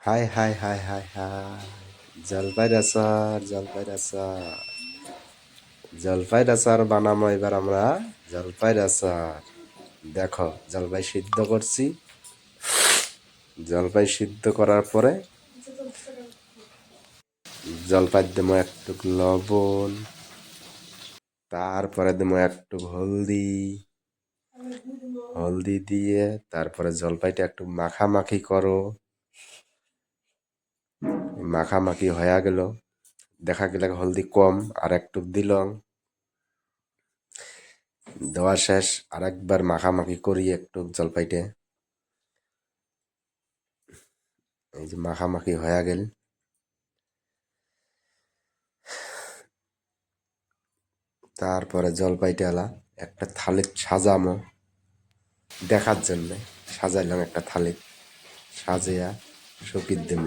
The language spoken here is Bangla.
High high high high high জলপাইয়ের আচার জলপাইয়ের আচার জলপাইয়ের আচার বানাবো এবার আমরা জলপাইয়ের আচার। দেখো জলপাই সিদ্ধ করছি। জলপাই সিদ্ধ করার পরে জলপাই দেবো একটু লবণ, তারপরে দেবো একটু হলদি। হলদি দিয়ে তারপরে জলপাইটা একটু মাখামাখি করো। মাখামাখি হয়ে গেল, দেখা গেল হলদি কম, আর একটু দিলং। দেওয়া শেষ, আর একবার মাখামাখি করি একটু জলপাইটে। এই যে মাখামাখি হয়ে গেল, তারপরে জলপাইটা এলা একটা থালি সাজামো দেখার জন্যে। সাজাইলাম একটা থালি, সাজিয়া শুকিয়ে দিম।